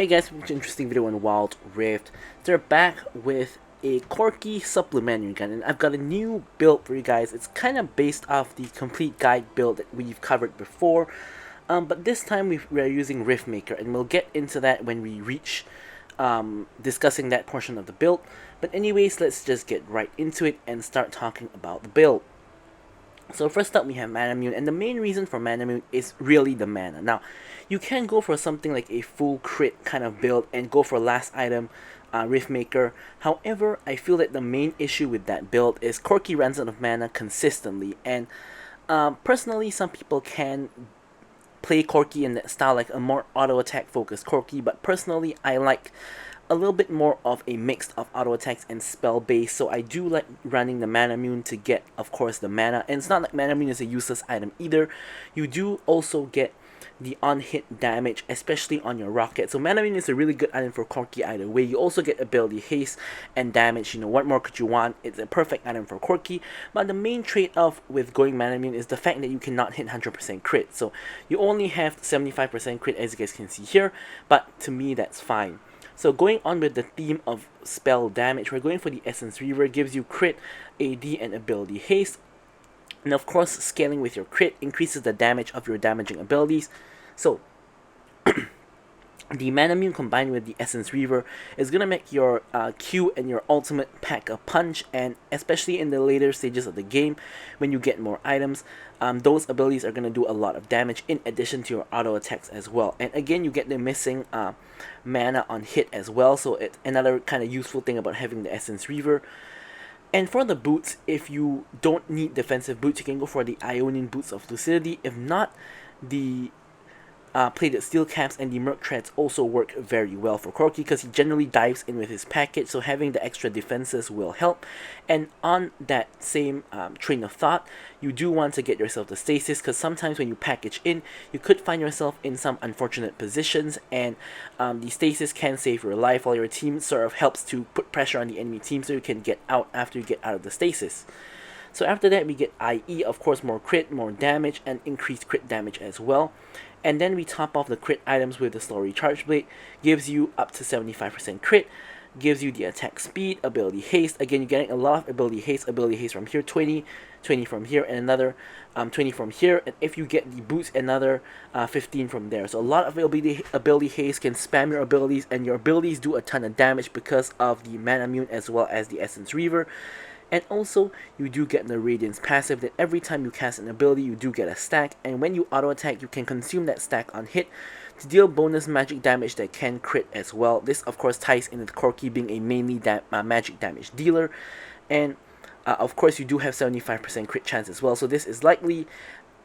Hey guys, welcome to an interesting video on Wild Rift. They're back with a Corki supplementary gun, and I've got a new build for you guys. It's kind of based off the complete guide build that we've covered before, but this time we're using Riftmaker, and we'll get into that when we reach discussing that portion of the build. But anyways, let's just get right into it and start talking about the build. So first up we have Mana Mune, and the main reason for Mana Mune is really the mana. Now, you can go for something like a full crit kind of build and go for last item, Riftmaker. However, I feel that the main issue with that build is Corki runs out of mana consistently, and personally some people can play Corki in that style, like a more auto attack focused Corki, but personally I like a little bit more of a mix of auto attacks and spell based, so I do like running the Mana Mune to get, of course, the mana. And it's not like Mana Mune is a useless item either. You do also get the on-hit damage, especially on your rocket. So Mana Mune is a really good item for Corki either way. You also get ability haste and damage. You know, what more could you want? It's a perfect item for Corki. But the main trade-off with going Mana Mune is the fact that you cannot hit 100% crit. So you only have 75% crit, as you guys can see here. But to me, that's fine. So going on with the theme of spell damage, we're going for the Essence Reaver. Gives you crit, AD, and ability haste. And of course, scaling with your crit increases the damage of your damaging abilities. So the Mana Mune combined with the Essence Reaver is going to make your Q and your ultimate pack a punch, and especially in the later stages of the game when you get more items, those abilities are going to do a lot of damage in addition to your auto attacks as well. And again, you get the missing mana on hit as well, so it's another kind of useful thing about having the Essence Reaver. And for the boots, if you don't need defensive boots, you can go for the Ionian Boots of Lucidity. If not, the plated steel caps and the Merc Treads also work very well for Corki because he generally dives in with his package, so having the extra defenses will help. And on that same train of thought, you do want to get yourself the stasis, because sometimes when you package in, you could find yourself in some unfortunate positions, and the stasis can save your life, while your team sort of helps to put pressure on the enemy team so you can get out after you get out of the stasis. So after that we get IE, of course, more crit, more damage, and increased crit damage as well. And then we top off the crit items with the Slow Recharge Blade. Gives you up to 75% crit. Gives you the attack speed, ability haste. Again, you're getting a lot of ability haste from here, 20 from here, and another 20 from here. And if you get the boots, another 15 from there. So a lot of ability haste can spam your abilities, and your abilities do a ton of damage because of the Mana Mune as well as the Essence Reaver. And also, you do get the Radiance passive, that every time you cast an ability, you do get a stack, and when you auto attack, you can consume that stack on hit to deal bonus magic damage that can crit as well. This, of course, ties in with Corki being a mainly magic damage dealer, and of course, you do have 75% crit chance as well, so this is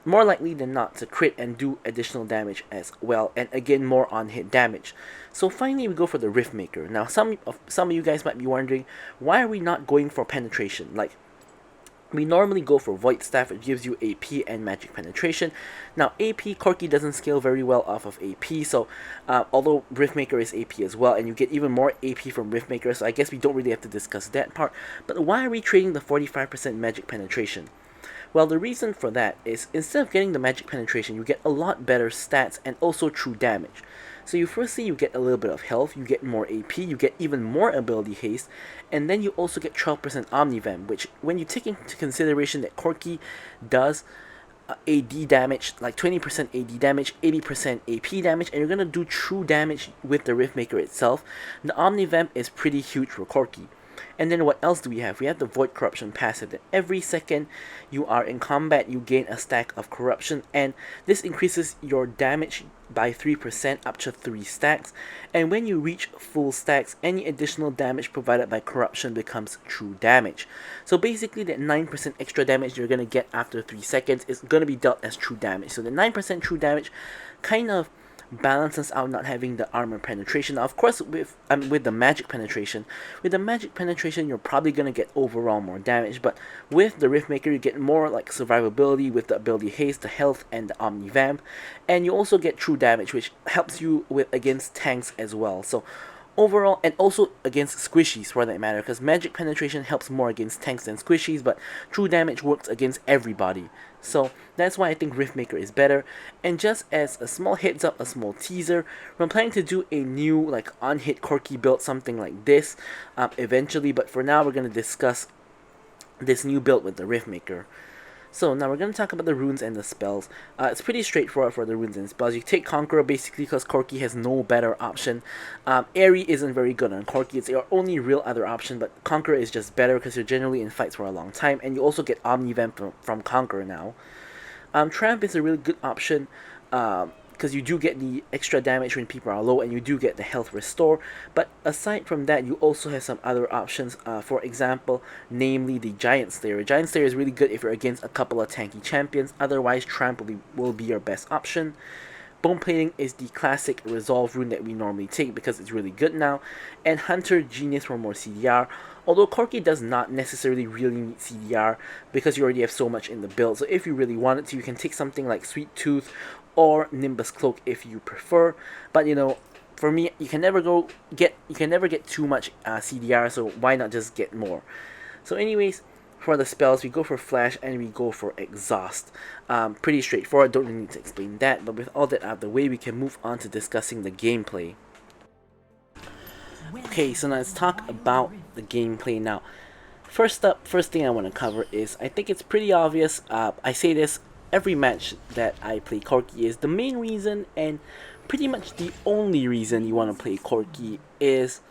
more likely than not to crit and do additional damage as well, and again, more on-hit damage. So finally, we go for the Riftmaker. Now, some of you guys might be wondering, why are we not going for penetration? Like, we normally go for Void Staff, which gives you AP and magic penetration. Now, AP, Corki doesn't scale very well off of AP, so although Riftmaker is AP as well, and you get even more AP from Riftmaker, so I guess we don't really have to discuss that part. But why are we trading the 45% magic penetration? Well, the reason for that is, instead of getting the magic penetration, you get a lot better stats and also true damage. So you get a little bit of health, you get more AP, you get even more ability haste, and then you also get 12% omnivamp, which, when you take into consideration that Corki does AD damage, like 20% AD damage, 80% AP damage, and you're going to do true damage with the Riftmaker itself, the omnivamp is pretty huge for Corki. And then what else do we have? We have the Void Corruption passive, that every second you are in combat, you gain a stack of corruption, and this increases your damage by 3% up to 3 stacks, and when you reach full stacks, any additional damage provided by corruption becomes true damage. So basically, that 9% extra damage you're going to get after 3 seconds is going to be dealt as true damage. So the 9% true damage kind of balances out not having the armor penetration. Now, of course, with the magic penetration, you're probably gonna get overall more damage, but with the Riftmaker, you get more like survivability with the ability haste, the health, and the omnivamp, and you also get true damage, which helps you against tanks as well. So overall, and also against squishies for that matter, because magic penetration helps more against tanks than squishies, but true damage works against everybody. So that's why I think Riftmaker is better. And just as a small heads up, a small teaser, we're planning to do a new like on-hit Corki build, something like this, eventually. But for now, we're gonna discuss this new build with the Riftmaker. So now we're going to talk about the runes and the spells. It's pretty straightforward for the runes and spells. You take Conqueror basically because Corki has no better option. Airy isn't very good on Corki. It's your only real other option, but Conqueror is just better because you're generally in fights for a long time, and you also get omnivamp from Conqueror now. Tramp is a really good option because you do get the extra damage when people are low, and you do get the health restore. But aside from that, you also have some other options, for example, namely the Giant Slayer. Giant Slayer is really good if you're against a couple of tanky champions. Otherwise, Tramp will be your best option. Bone Plating is the classic resolve rune that we normally take because it's really good now. And Hunter Genius for more CDR. Although Corki does not necessarily really need CDR because you already have so much in the build. So if you really wanted to, you can take something like Sweet Tooth or Nimbus Cloak if you prefer. But you know, for me, you can never get too much CDR, so why not just get more? So anyways, for the spells, we go for Flash and we go for Exhaust. Pretty straightforward, don't really need to explain that. But with all that out of the way, we can move on to discussing the gameplay. Okay, so now let's talk about the gameplay now. First thing I want to cover is, I think it's pretty obvious, I say this every match that I play Corki, is the main reason and pretty much the only reason you want to play Corki is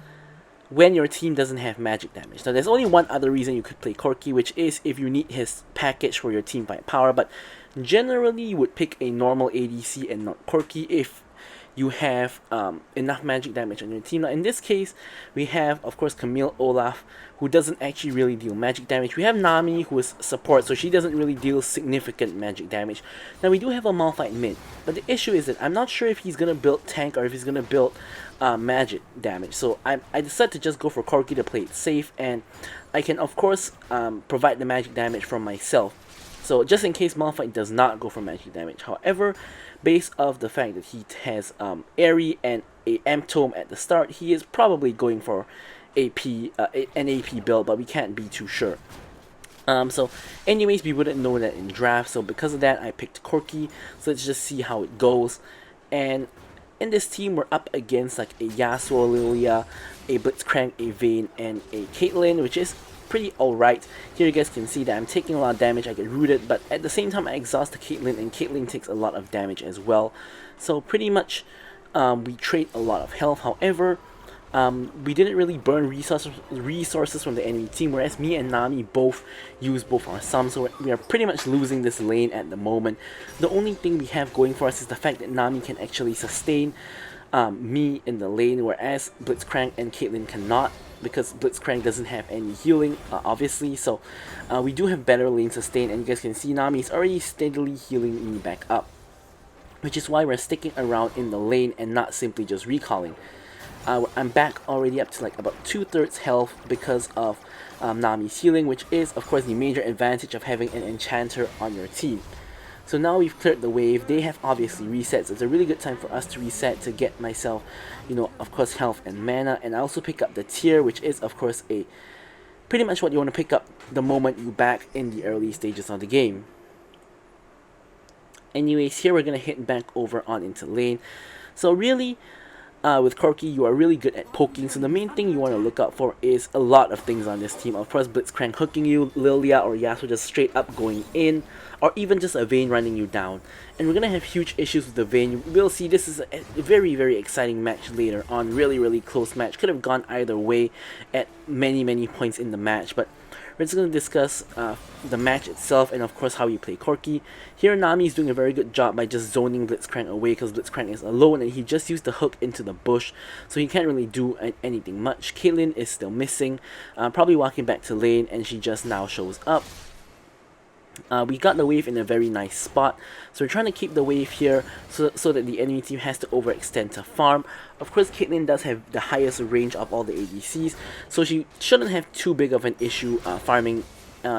when your team doesn't have magic damage. Now there's only one other reason you could play Corki, which is if you need his package for your team fight power, but generally you would pick a normal ADC and not Corki if you have enough magic damage on your team. Now in this case, we have of course Camille Olaf, who doesn't actually really deal magic damage. We have Nami, who is support, so she doesn't really deal significant magic damage. Now we do have a Malphite mid, but the issue is that I'm not sure if he's gonna build tank or if he's gonna build magic damage. So I decided to just go for Corki to play it safe, and I can of course provide the magic damage from myself. So just in case Malphite does not go for magic damage. However, based off the fact that he has Airy and a M-Tome at the start, he is probably going for an AP build, but we can't be too sure. So anyways, we wouldn't know that in draft, so because of that I picked Corki. So let's just see how it goes. And in this team, we're up against like a Yasuo, Lilia, a Blitzcrank, a Vayne, and a Caitlyn, which is pretty alright. Here you guys can see that I'm taking a lot of damage, I get rooted, but at the same time I exhaust the Caitlyn, and Caitlyn takes a lot of damage as well. So pretty much we trade a lot of health. However, we didn't really burn resources from the enemy team, whereas me and Nami both use both our sums, so we are pretty much losing this lane at the moment. The only thing we have going for us is the fact that Nami can actually sustain me in the lane, whereas Blitzcrank and Caitlyn cannot, because Blitzcrank doesn't have any healing, obviously. So we do have better lane sustain, and you guys can see Nami is already steadily healing me back up, which is why we're sticking around in the lane and not simply just recalling. I'm back already up to like about 2/3 health because of Nami's healing, which is of course the major advantage of having an enchanter on your team. So now we've cleared the wave. They have obviously reset, so it's a really good time for us to reset to get myself, you know, of course health and mana. And I also pick up the tier, which is of course a pretty much what you want to pick up the moment you back in the early stages of the game. Anyways, here we're gonna hit back over on into lane. So really, with Corki, you are really good at poking, so the main thing you want to look out for is a lot of things on this team. Of course, Blitzcrank hooking you, Lilia or Yasuo just straight up going in, or even just a Vayne running you down. And we're going to have huge issues with the Vayne. We'll see, this is a very, very exciting match later on. Really, really close match. Could have gone either way at many, many points in the match, but we're just going to discuss the match itself and of course how you play Corki. Here Nami is doing a very good job by just zoning Blitzcrank away because Blitzcrank is alone and he just used the hook into the bush, so he can't really do anything much. Caitlyn is still missing, probably walking back to lane, and she just now shows up. We got the wave in a very nice spot, so we're trying to keep the wave here so that the enemy team has to overextend to farm. Of course, Caitlyn does have the highest range of all the ADCs, so she shouldn't have too big of an issue farming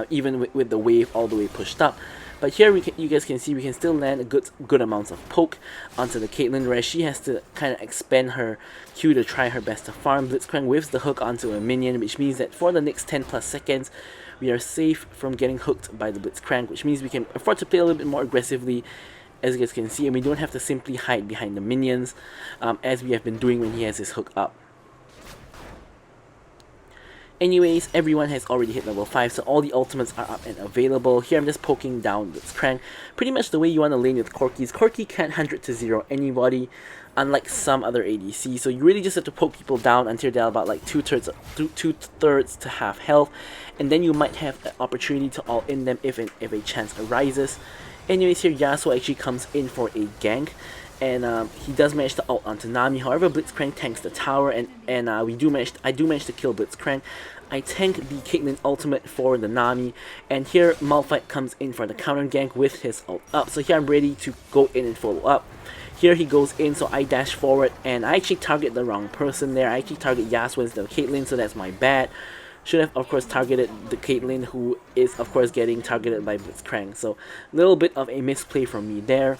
even with the wave all the way pushed up. But here you guys can see we can still land a good amounts of poke onto the Caitlyn, where she has to kind of expend her Q to try her best to farm. Blitzcrank whiffs the hook onto a minion, which means that for the next 10 plus seconds, we are safe from getting hooked by the Blitzcrank, which means we can afford to play a little bit more aggressively, as you guys can see, and we don't have to simply hide behind the minions, as we have been doing when he has his hook up. Anyways, everyone has already hit level 5, so all the ultimates are up and available. Here I'm just poking down Blitzcrank. Pretty much the way you want to lane with Corkis. Corki can't 100 to 0 anybody, unlike some other ADC, so you really just have to poke people down until they're about like two-thirds to half health, and then you might have an opportunity to ult in them if a chance arises. Anyways, here Yasuo actually comes in for a gank, and he does manage to ult onto Nami. However, Blitzcrank tanks the tower, and I do manage to kill Blitzcrank. I tank the Caitlyn ultimate for the Nami, and here Malphite comes in for the counter gank with his ult up. So here I'm ready to go in and follow up. Here he goes in, so I dash forward, and I actually target the wrong person there. I actually target Yasuo instead of Caitlyn, so that's my bad. Should have, of course, targeted the Caitlyn, who is, of course, getting targeted by Blitzcrank. So a little bit of a misplay from me there.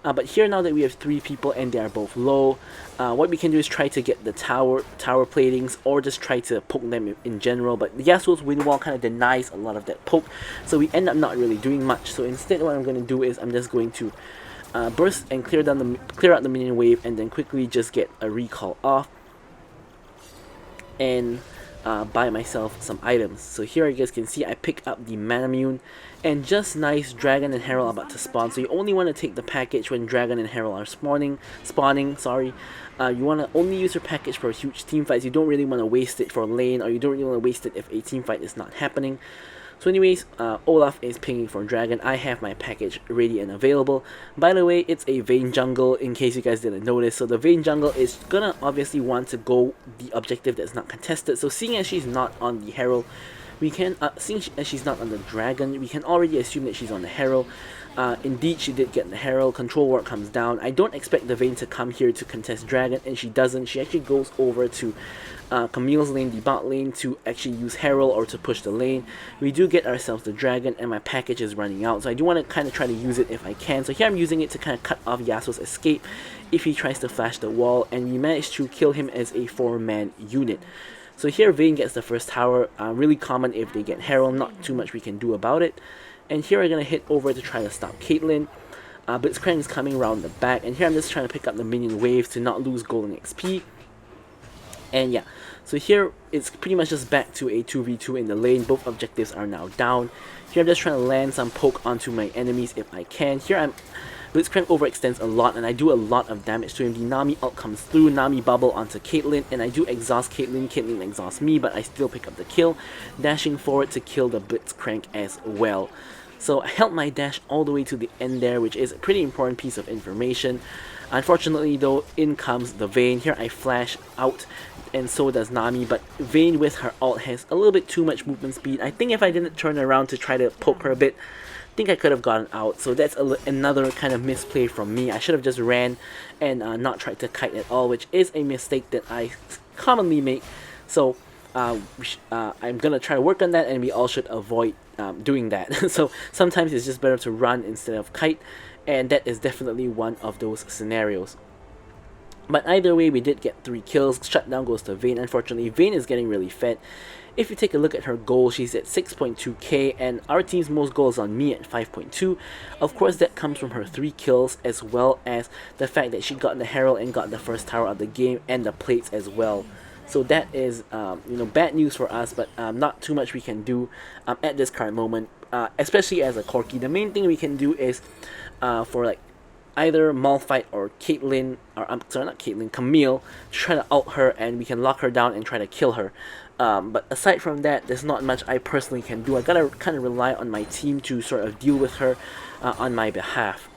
But here, now that we have 3 people and they are both low, what we can do is try to get the tower platings, or just try to poke them in general. But Yasuo's wind wall kind of denies a lot of that poke, so we end up not really doing much. So instead, what I'm going to do is I'm just going to burst and clear out the minion wave, and then quickly just get a recall off and buy myself some items. So here you guys can see I pick up the Manamune, and just nice, Dragon and Herald are about to spawn. So you only want to take the package when Dragon and Herald are spawning. You want to only use your package for huge team fights. You don't really want to waste it for lane, or you don't really want to waste it if a team fight is not happening. So anyways, Olaf is pinging for Dragon. I have my package ready and available. By the way, it's a Vayne jungle, in case you guys didn't notice. So the Vayne jungle is gonna obviously want to go the objective that's not contested. So seeing as she's not on the Herald, we can, seeing as she's not on the Dragon, we can already assume that she's on the Herald. Indeed, she did get the Herald. Control ward comes down. I don't expect the Vayne to come here to contest Dragon, and she doesn't. She actually goes over to Camille's lane, the bot lane, to actually use Herald or to push the lane. We do get ourselves the Dragon, and my package is running out, so I do want to kind of try to use it if I can. So here I'm using it to kind of cut off Yasuo's escape if he tries to flash the wall, and we managed to kill him as a 4-man unit. So here Vayne gets the first tower, really common if they get Herald, not too much we can do about it. And here I'm going to hit over to try to stop Caitlyn. Blitzcrank is coming around the back, and here I'm just trying to pick up the minion waves to not lose golden XP. And yeah, so here it's pretty much just back to a 2v2 in the lane. Both objectives are now down. Here I'm just trying to land some poke onto my enemies if I can. Here Blitzcrank overextends a lot, and I do a lot of damage to him. The Nami ult comes through, Nami bubble onto Caitlyn, and I do exhaust Caitlyn. Caitlyn exhausts me, but I still pick up the kill, dashing forward to kill the Blitzcrank as well. So I held my dash all the way to the end there, which is a pretty important piece of information. Unfortunately though, in comes the Vayne. Here I flash out, and so does Nami, but Vayne with her ult has a little bit too much movement speed. I think if I didn't turn around to try to poke her a bit, I think I could have gotten out. So that's another kind of misplay from me. I should have just ran and not tried to kite at all, which is a mistake that I commonly make. So I'm gonna try to work on that, and we all should avoid doing that. So sometimes it's just better to run instead of kite, and that is definitely one of those scenarios. But either way, we did get 3 kills. Shutdown goes to Vayne. Unfortunately, Vayne is getting really fed. If you take a look at her goal, she's at 6.2k, and our team's most goals on me at 5.2. Of course, that comes from her 3 kills, as well as the fact that she got the Herald and got the first tower of the game, and the plates as well. So that is, bad news for us, but not too much we can do at this current moment, especially as a Corki. The main thing we can do is for like either Malphite or Caitlyn, or sorry, not Caitlyn, Camille, to try to ult her, and we can lock her down and try to kill her. But aside from that, there's not much I personally can do. I gotta kind of rely on my team to sort of deal with her on my behalf.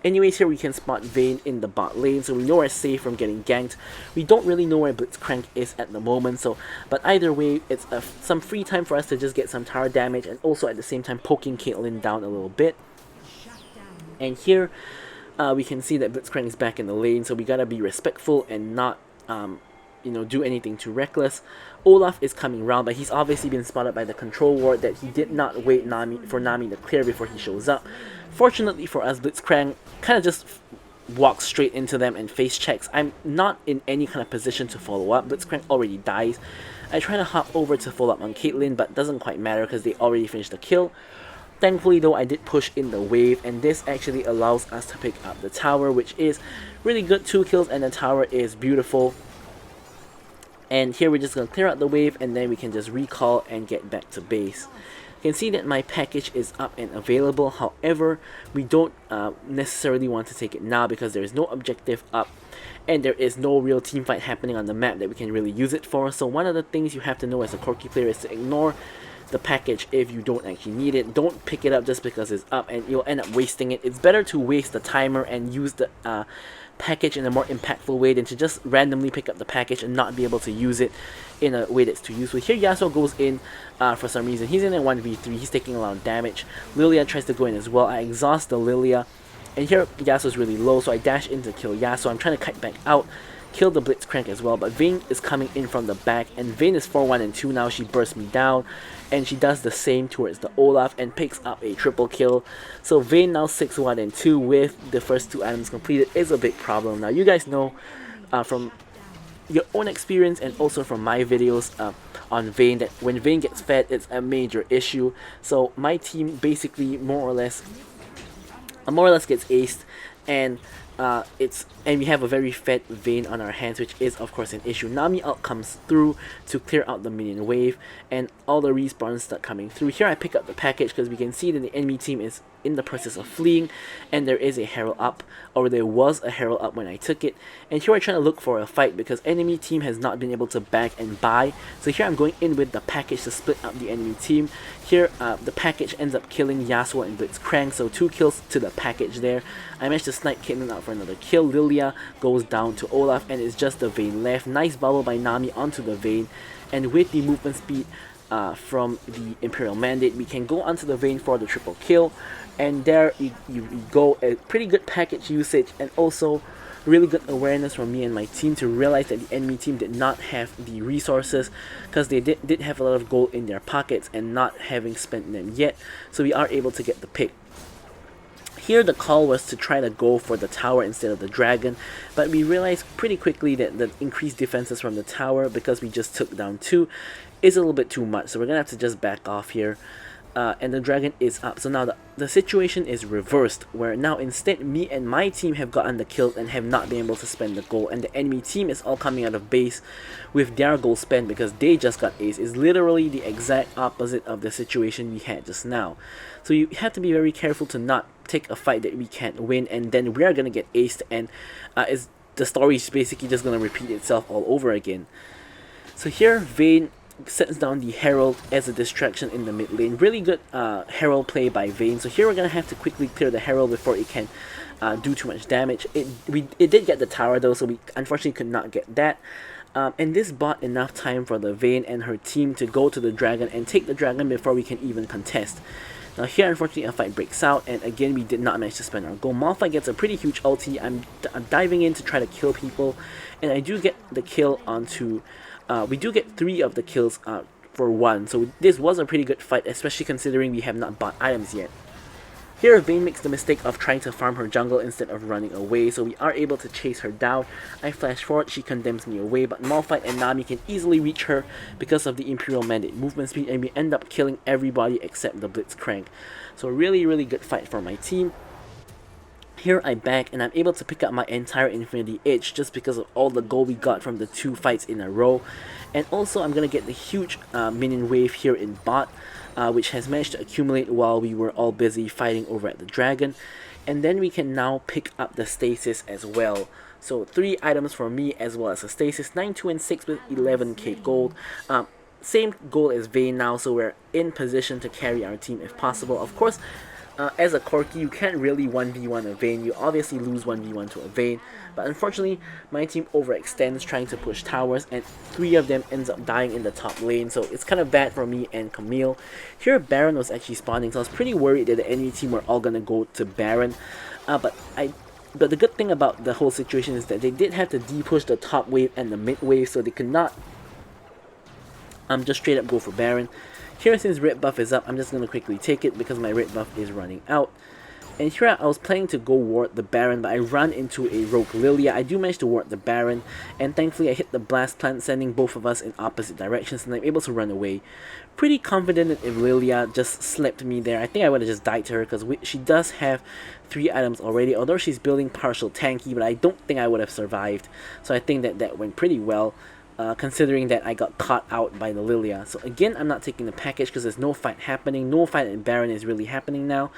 Anyways, here we can spot Vayne in the bot lane, so we know we're safe from getting ganked. We don't really know where Blitzcrank is at the moment, but either way, it's some free time for us to just get some tower damage, and also at the same time poking Caitlyn down a little bit. And here, we can see that Blitzcrank is back in the lane, so we gotta be respectful and not do anything too reckless. Olaf is coming round, but he's obviously been spotted by the control ward that he did not wait for Nami to clear before he shows up. Fortunately for us, Blitzcrank kind of just walks straight into them and face checks. I'm not in any kind of position to follow up. Blitzcrank already dies. I try to hop over to follow up on Caitlyn, but doesn't quite matter because they already finished the kill. Thankfully though, I did push in the wave, and this actually allows us to pick up the tower, which is really good. 2 kills and the tower is beautiful. And here we're just going to clear out the wave, and then we can just recall and get back to base. You can see that my package is up and available. However, we don't necessarily want to take it now because there is no objective up and there is no real team fight happening on the map that we can really use it for. So one of the things you have to know as a Corki player is to ignore the package if you don't actually need it. Don't pick it up just because it's up and you'll end up wasting it. It's better to waste the timer and use the package in a more impactful way than to just randomly pick up the package and not be able to use it in a way that's too useful. Here Yasuo goes in for some reason. He's in a 1v3. He's taking a lot of damage. Lilia tries to go in as well. I exhaust the Lilia. And here Yasuo's really low, so I dash in to kill Yasuo. I'm trying to kite back out, kill the Blitzcrank as well, but Vayne is coming in from the back, and Vayne is 4-1 and 2 now. She bursts me down, and she does the same towards the Olaf and picks up a triple kill. So Vayne now 6-1 and 2 with the first 2 items completed is a big problem. Now you guys know from your own experience and also from my videos on Vayne that when Vayne gets fed, it's a major issue. So my team basically more or less gets aced, and we have a very fed Vayne on our hands, which is of course an issue. Nami ult comes through to clear out the minion wave, and all the respawns start coming through. Here I pick up the package because we can see that the enemy team is in the process of fleeing, and there is a herald up, or there was a herald up when I took it. And here I'm trying to look for a fight because enemy team has not been able to back and buy. So here I'm going in with the package to split up the enemy team. Here the package ends up killing Yasuo and Blitzcrank, so 2 kills to the package there. I managed to snipe Caitlyn out for another kill. Lilia goes down to Olaf, and it's just the Vayne left. Nice bubble by Nami onto the Vayne, and with the movement speed from the Imperial Mandate, we can go onto the Vayne for the triple kill. And there you go, a pretty good package usage, and also really good awareness from me and my team to realize that the enemy team did not have the resources, because they did have a lot of gold in their pockets and not having spent them yet. So we are able to get the pick. Here the call was to try to go for the tower instead of the dragon, but we realized pretty quickly that the increased defenses from the tower, because we just took down 2, is a little bit too much. So we're gonna have to just back off here. And the dragon is up. So now the situation is reversed, where now instead me and my team have gotten the kills and have not been able to spend the gold, and the enemy team is all coming out of base with their gold spent because they just got aced. Is literally the exact opposite of the situation we had just now. So you have to be very careful to not take a fight that we can't win, and then we are gonna get aced, and the story is basically just gonna repeat itself all over again. So here Vayne sets down the Herald as a distraction in the mid lane. Really good Herald play by Vayne. So here we're gonna have to quickly clear the Herald before it can do too much damage. It did get the tower though, so we unfortunately could not get that. And this bought enough time for the Vayne and her team to go to the dragon and take the dragon before we can even contest. Now here unfortunately a fight breaks out, and again we did not manage to spend our gold. Malphite gets a pretty huge ulti. I'm diving in to try to kill people, and I do get the kill onto we do get 3 of the kills for 1, so this was a pretty good fight, especially considering we have not bought items yet. Here Vayne makes the mistake of trying to farm her jungle instead of running away, so we are able to chase her down. I flash forward, she condemns me away, but Malphite and Nami can easily reach her because of the Imperial Mandate movement speed, and we end up killing everybody except the Blitzcrank. So really good fight for my team. Here I back, and I'm able to pick up my entire Infinity Edge just because of all the gold we got from the 2 fights in a row. And also I'm gonna get the huge minion wave here in bot, which has managed to accumulate while we were all busy fighting over at the dragon. And then we can now pick up the stasis as well. So 3 items for me as well as a stasis, 9, 2, and 6 with 11k gold. Same goal as Vayne now, so we're in position to carry our team if possible. Of course, as a Corki, you can't really 1v1 a Vayne. You obviously lose 1v1 to a Vayne, but unfortunately my team overextends trying to push towers, and 3 of them ends up dying in the top lane, so it's kind of bad for me and Camille. Here Baron was actually spawning, so I was pretty worried that the enemy team were all gonna go to Baron, but I But the good thing about the whole situation is that they did have to de-push the top wave and the mid wave, so they could not just straight up go for Baron. Here, since red buff is up, I'm just going to quickly take it because my red buff is running out. And here I was planning to go ward the Baron, but I ran into a rogue Lilia. I do manage to ward the Baron, and thankfully I hit the blast plant, sending both of us in opposite directions, and I'm able to run away. Pretty confident that if Lilia just slept me there, I think I would have just died to her, because she does have 3 items already, although she's building partial tanky, but I don't think I would have survived. So I think that went pretty well. Considering that I got caught out by the Lilia. So again, I'm not taking the package because there's no fight happening. No fight in Baron is really happening now.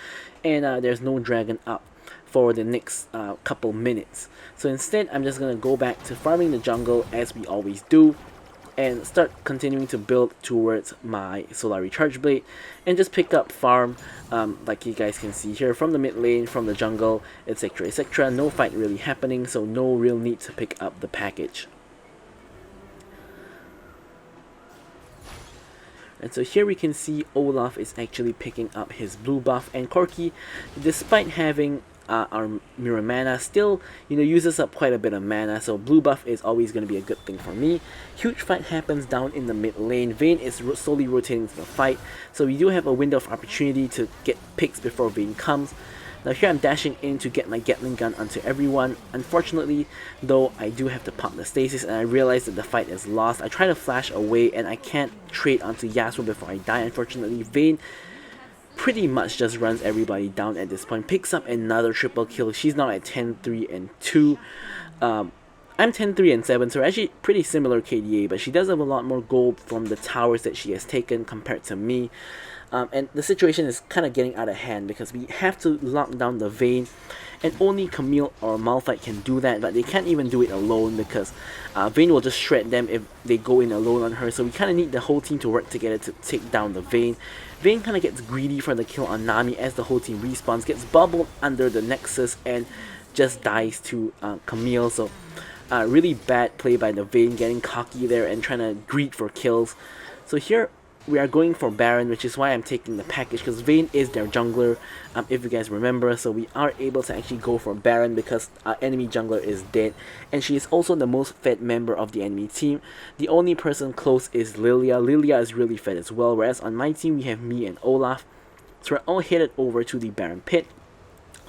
And there's no dragon up for the next couple minutes. So instead, I'm just going to go back to farming the jungle as we always do. And start continuing to build towards my Solar Recharge Blade. And just pick up farm, like you guys can see here, from the mid lane, from the jungle, etc, etc. No fight really happening, so no real need to pick up the package. And so here we can see Olaf is actually picking up his blue buff, and Corki, despite having our mirror mana, still uses up quite a bit of mana, so blue buff is always going to be a good thing for me. Huge fight happens down in the mid lane. Vayne is slowly rotating to the fight, so we do have a window of opportunity to get picks before Vayne comes. Now here I'm dashing in to get my Gatling gun onto everyone. Unfortunately, though, I do have to pop the stasis, and I realize that the fight is lost. I try to flash away, and I can't trade onto Yasuo before I die. Unfortunately, Vayne pretty much just runs everybody down at this point. Picks up another triple kill. She's now at 10, 3, and 2. I'm 10, 3, and 7, so we're actually pretty similar KDA, but she does have a lot more gold from the towers that she has taken compared to me. And the situation is kind of getting out of hand because we have to lock down the Vayne, and only Camille or Malphite can do that, but they can't even do it alone because Vayne will just shred them if they go in alone on her, so we kind of need the whole team to work together to take down the Vayne. Vayne kind of gets greedy for the kill on Nami as the whole team respawns, gets bubbled under the Nexus, and just dies to Camille, so really bad play by the Vayne, getting cocky there and trying to greed for kills. So here we are going for Baron, which is why I'm taking the package, because Vayne is their jungler, if you guys remember, so we are able to actually go for Baron because our enemy jungler is dead, and she is also the most fed member of the enemy team. The only person close is Lilia. Lilia is really fed as well, whereas on my team we have me and Olaf. So we're all headed over to the Baron pit,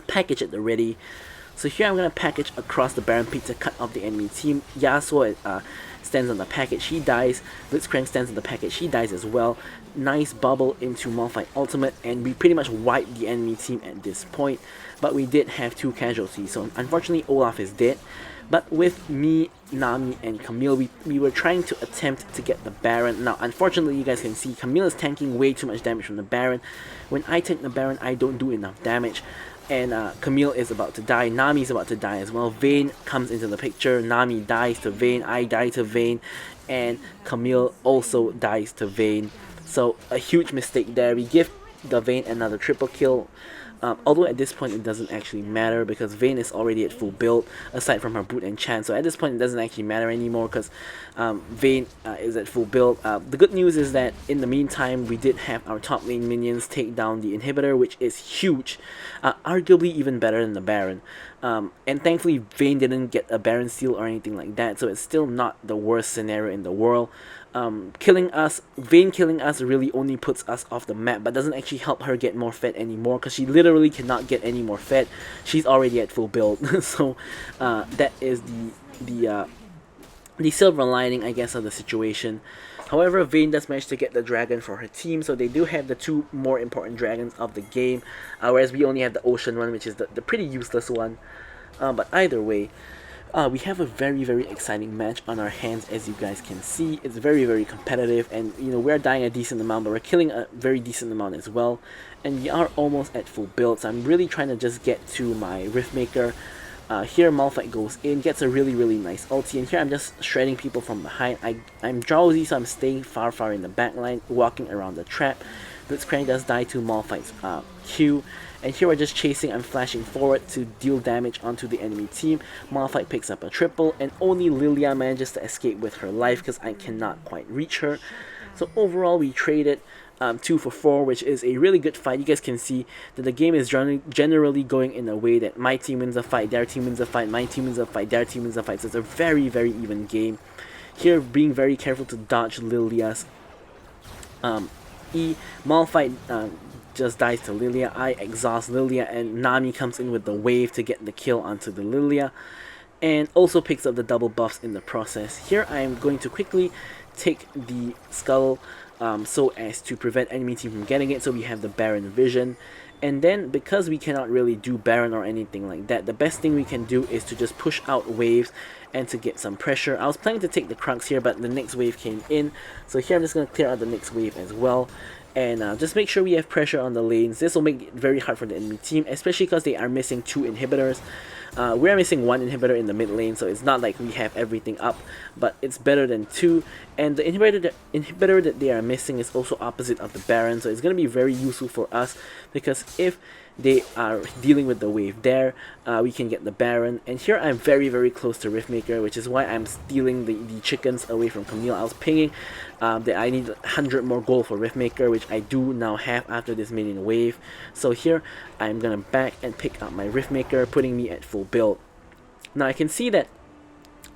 package at the ready. So here I'm going to package across the Baron pit to cut off the enemy team. Yasuo stands on the package, he dies. Blitzcrank stands on the package, he dies as well. Nice bubble into Malphite ultimate, and we pretty much wiped the enemy team at this point. But we did have 2 casualties, so unfortunately Olaf is dead. But with me, Nami, and Camille, we were trying to attempt to get the Baron. Now, unfortunately, you guys can see Camille is tanking way too much damage from the Baron. When I tank the Baron, I don't do enough damage. And Camille is about to die, Nami is about to die as well. Vayne comes into the picture, Nami dies to Vayne, I die to Vayne, and Camille also dies to Vayne. So a huge mistake there. We give the Vayne another triple kill. Although at this point it doesn't actually matter because Vayne is already at full build aside from her boot and chant, so at this point it doesn't actually matter anymore because Vayne is at full build. The good news is that in the meantime we did have our top lane minions take down the inhibitor, which is huge, arguably even better than the Baron. And thankfully Vayne didn't get a Baron steal or anything like that, so it's still not the worst scenario in the world. Vayne killing us really only puts us off the map, but doesn't actually help her get more fed anymore because she literally cannot get any more fed. She's already at full build. So that is the silver lining, I guess, of the situation. However, Vayne does manage to get the dragon for her team, so they do have the 2 more important dragons of the game, whereas we only have the ocean one, which is the pretty useless one. But either way, we have a very, very exciting match on our hands, as you guys can see. It's very, very competitive, and we're dying a decent amount, but we're killing a very decent amount as well. And we are almost at full build, so I'm really trying to just get to my Riftmaker. Here Malphite goes in, gets a really, really nice ulti, and here I'm just shredding people from behind. I'm drowsy, so I'm staying far, far in the back line, walking around the trap. Blitzcrank does die to Malphite's Q. And here we're just chasing, I'm flashing forward to deal damage onto the enemy team. Malphite picks up a triple, and only Lilia manages to escape with her life because I cannot quite reach her. So overall we traded 2 for 4, which is a really good fight. You guys can see that the game is generally going in a way that my team wins a fight, their team wins a fight, my team wins a fight, their team wins a fight. So it's a very, very even game. Here, being very careful to dodge Lilia's E. Malphite just dies to Lilia. I exhaust Lilia, and Nami comes in with the wave to get the kill onto the Lilia, and also picks up the double buffs in the process. Here I am going to quickly take the skull so as to prevent enemy team from getting it, so we have the Baron vision. And then, because we cannot really do Baron or anything like that, the best thing we can do is to just push out waves and to get some pressure. I was planning to take the Crux here, but the next wave came in, so here I'm just going to clear out the next wave as well. And just make sure we have pressure on the lanes. This will make it very hard for the enemy team, especially because they are missing 2 inhibitors. We're missing 1 inhibitor in the mid lane, so it's not like we have everything up, but it's better than 2. And the inhibitor that they are missing is also opposite of the Baron, so it's going to be very useful for us, because if they are dealing with the wave there, we can get the Baron. And here I'm very, very close to Riftmaker, which is why I'm stealing the chickens away from Camille. I was pinging that I need 100 more gold for Riftmaker, which I do now have after this minion wave. So here I'm gonna back and pick up my Riftmaker, putting me at full build. Now I can see that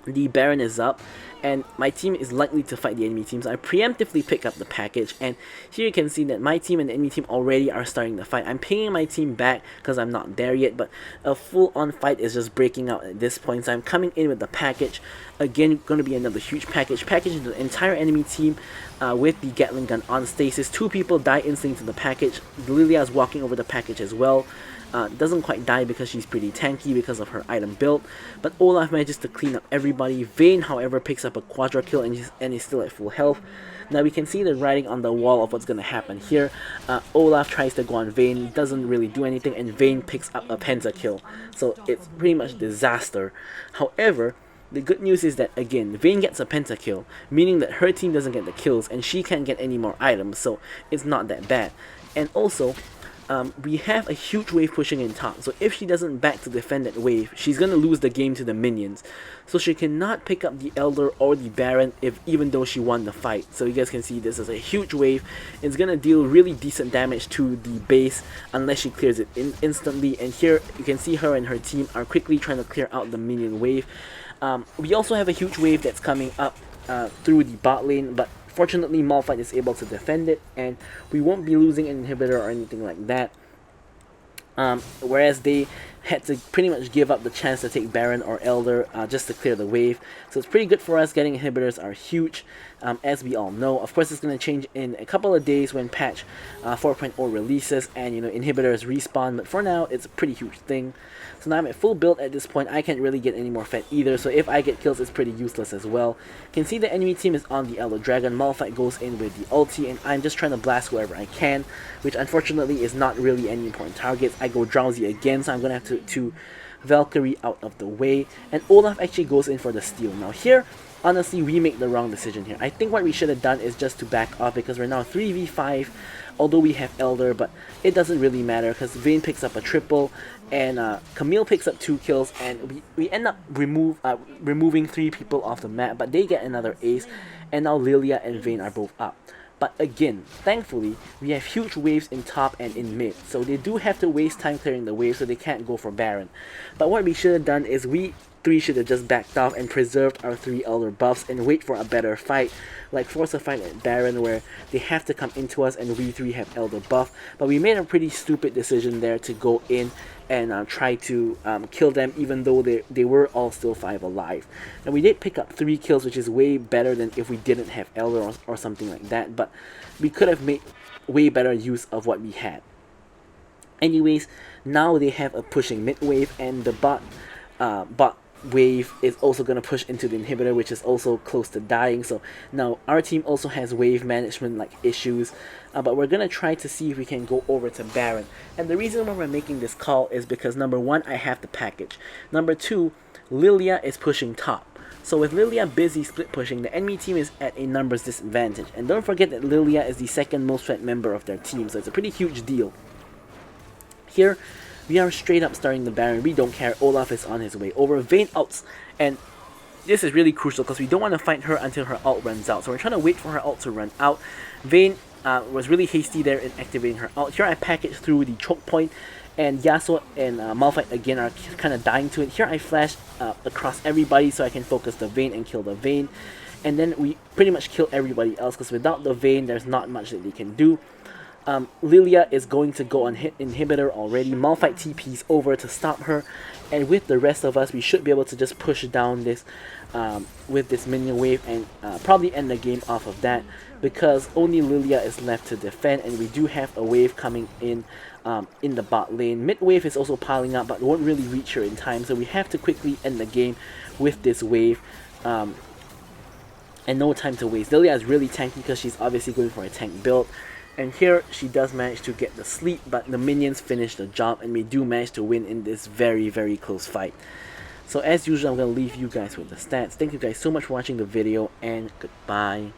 the Baron is up, and my team is likely to fight the enemy team, so I preemptively pick up the package. And here you can see that my team and the enemy team already are starting the fight. I'm pinging my team back because I'm not there yet, but a full-on fight is just breaking out at this point. So I'm coming in with the package. Again, going to be another huge packaging the entire enemy team with the Gatling gun on stasis. 2 people die instantly to the package. Lilia is walking over the package as well. Doesn't quite die because she's pretty tanky because of her item build, but Olaf manages to clean up everybody. Vayne, however, picks up a quadra kill and is still at full health. Now we can see the writing on the wall of what's going to happen here. Olaf tries to go on Vayne, doesn't really do anything, and Vayne picks up a pentakill. So it's pretty much disaster. However, the good news is that, again, Vayne gets a pentakill, meaning that her team doesn't get the kills and she can't get any more items, so it's not that bad. And also, we have a huge wave pushing in top, so if she doesn't back to defend that wave, she's gonna lose the game to the minions. So she cannot pick up the Elder or the Baron even though she won the fight. So you guys can see this is a huge wave. It's gonna deal really decent damage to the base unless she clears it instantly. And here you can see her and her team are quickly trying to clear out the minion wave. We also have a huge wave that's coming up through the bot lane, but fortunately, Malphite is able to defend it, and we won't be losing an inhibitor or anything like that. Whereas they had to pretty much give up the chance to take Baron or Elder just to clear the wave. So it's pretty good for us. Getting inhibitors are huge, as we all know. Of course, it's going to change in a couple of days when patch 4.0 releases and inhibitors respawn. But for now, it's a pretty huge thing. So now I'm at full build at this point. I can't really get any more fed either. So if I get kills, it's pretty useless as well. You can see the enemy team is on the Elder Dragon. Malphite goes in with the ulti, and I'm just trying to blast whoever I can, which unfortunately is not really any important targets. I go Drowsy again, so I'm going to have to Valkyrie out of the way, and Olaf actually goes in for the steal. Now here, honestly, we make the wrong decision here. I think what we should have done is just to back off, because we're now 3v5, although we have Elder, but it doesn't really matter because Vayne picks up a triple, and Camille picks up 2 kills, and we end up removing 3 people off the map, but they get another ace, and now Lilia and Vayne are both up. But again, thankfully, we have huge waves in top and in mid, so they do have to waste time clearing the wave, so they can't go for Baron. But what we should have done is we 3 should have just backed off and preserved our 3 Elder buffs and wait for a better fight, like force a fight at Baron where they have to come into us and we 3 have Elder buff. But we made a pretty stupid decision there to go in and try to kill them, even though they were all still 5 alive. And we did pick up 3 kills, which is way better than if we didn't have Elder or something like that, but we could have made way better use of what we had. Anyways, now they have a pushing mid wave, and the bot wave is also going to push into the inhibitor, which is also close to dying. So now our team also has wave management like issues, but we're going to try to see if we can go over to Baron. And the reason why we're making this call is because number 1, I have the package. Number 2, Lilia is pushing top. So with Lilia busy split pushing, the enemy team is at a numbers disadvantage. And don't forget that Lilia is the 2nd most fed member of their team, so it's a pretty huge deal. Here, we are straight up starting the Baron. We don't care. Olaf is on his way over. Vayne ults, and this is really crucial because we don't want to fight her until her ult runs out. So we're trying to wait for her ult to run out. Vayne was really hasty there in activating her ult. Here I package through the choke point, and Yasuo and Malphite again are kind of dying to it. Here I flash across everybody so I can focus the Vayne and kill the Vayne. And then we pretty much kill everybody else, because without the Vayne, there's not much that they can do. Lilia is going to go on hit inhibitor already. Malphite TP's over to stop her, and with the rest of us, we should be able to just push down this with this minion wave and probably end the game off of that, because only Lilia is left to defend, and we do have a wave coming in the bot lane. Mid wave is also piling up, but won't really reach her in time, so we have to quickly end the game with this wave. And no time to waste. Lilia is really tanky because she's obviously going for a tank build. And here she does manage to get the sleep, but the minions finish the job, and we do manage to win in this very, very close fight. So as usual, I'm going to leave you guys with the stats. Thank you guys so much for watching the video, and goodbye.